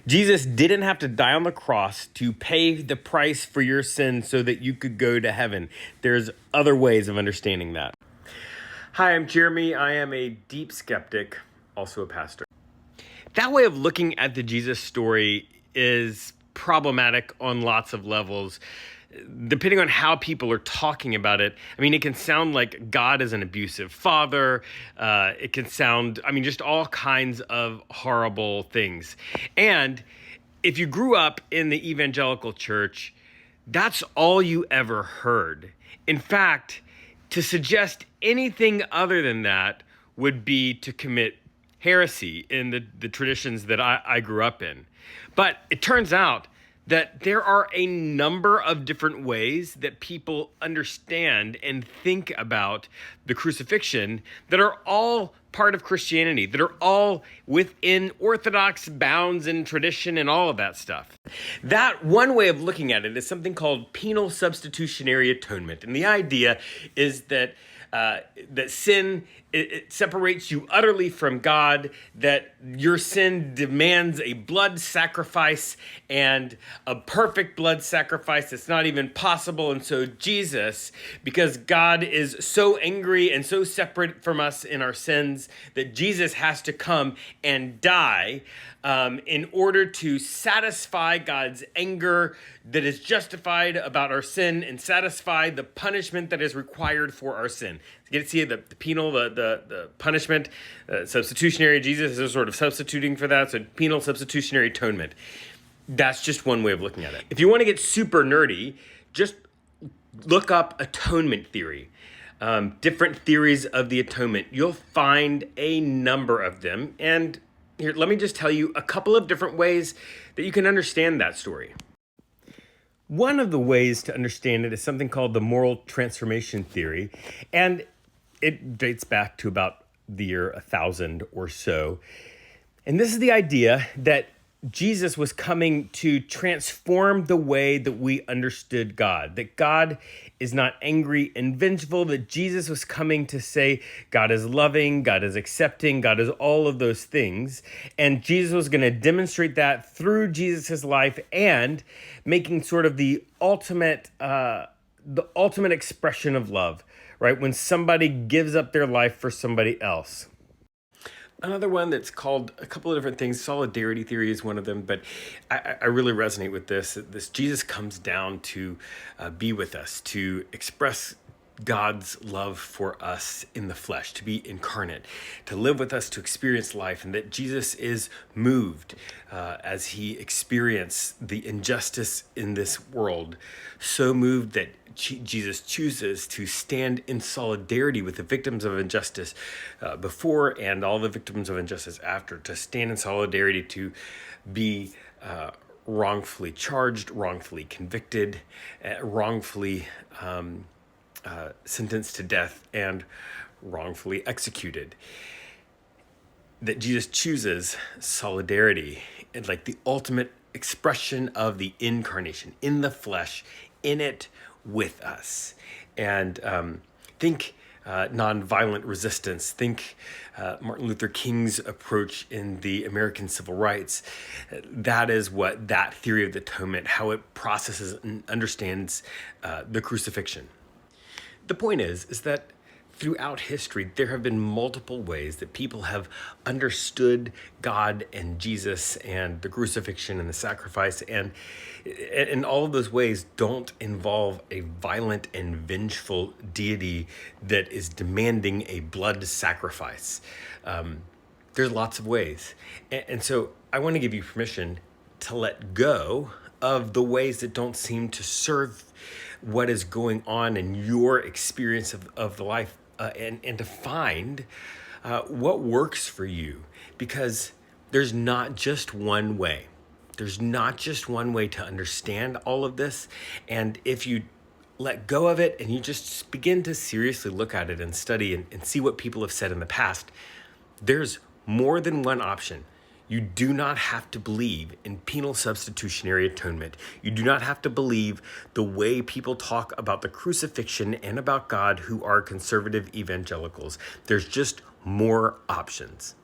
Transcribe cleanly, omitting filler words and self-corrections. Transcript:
Jesus didn't have to die on the cross to pay the price for your sins so that you could go to heaven. There's other ways of understanding that. Hi, I'm Jeremy. I am a deep skeptic, also a pastor. That way of looking at the Jesus story is problematic on lots of levels. Depending on how people are talking about it, I mean, it can sound like God is an abusive father. It can sound, just all kinds of horrible things. And if you grew up in the evangelical church, that's all you ever heard. In fact, to suggest anything other than that would be to commit heresy in the traditions that I grew up in. But it turns out that there are a number of different ways that people understand and think about the crucifixion that are all part of Christianity, that are all within orthodox bounds and tradition and all of that stuff. That one way of looking at it is something called penal substitutionary atonement. And the idea is that that sin, it separates you utterly from God, that your sin demands a blood sacrifice and a perfect blood sacrifice that's not even possible. And so Jesus, because God is so angry and so separate from us in our sins, that Jesus has to come and die in order to satisfy God's anger that is justified about our sin and satisfy the punishment that is required for our sin. You get to see the penal, the punishment, substitutionary. Jesus is sort of substituting for that. So penal substitutionary atonement. That's just one way of looking at it. If you want to get super nerdy, just look up atonement theory. Different theories of the atonement. You'll find a number of them. And here, let me just tell you a couple of different ways that you can understand that story. One of the ways to understand it is something called the moral transformation theory, and it dates back to about the year 1000 or so. And this is the idea that Jesus was coming to transform the way that we understood God, that God is not angry and vengeful, that Jesus was coming to say God is loving, God is accepting, God is all of those things. And Jesus was going to demonstrate that through Jesus' life and making sort of the ultimate expression of love, right? When somebody gives up their life for somebody else. Another one that's called a couple of different things. Solidarity theory is one of them, but I really resonate with this. This Jesus comes down to be with us, to express God's love for us in the flesh, to be incarnate, to live with us, to experience life, and that Jesus is moved as he experienced the injustice in this world, so moved that Jesus chooses to stand in solidarity with the victims of injustice before and all the victims of injustice after, to stand in solidarity, to be wrongfully charged, wrongfully convicted, wrongfully sentenced to death, and wrongfully executed. That Jesus chooses solidarity, and like the ultimate expression of the incarnation in the flesh, in it with us. And think nonviolent resistance. Think Martin Luther King's approach in the American Civil Rights. That is what that theory of the atonement, how it processes and understands the crucifixion. The point is that throughout history, there have been multiple ways that people have understood God and Jesus and the crucifixion and the sacrifice, and all of those ways don't involve a violent and vengeful deity that is demanding a blood sacrifice. There's lots of ways. And so I want to give you permission to let go of the ways that don't seem to serve what is going on in your experience of the life, and to find what works for you, because there's not just one way. There's not just one way to understand all of this. And if you let go of it and you just begin to seriously look at it and study and see what people have said in the past, there's more than one option. You do not have to believe in penal substitutionary atonement. You do not have to believe the way people talk about the crucifixion and about God who are conservative evangelicals. There's just more options.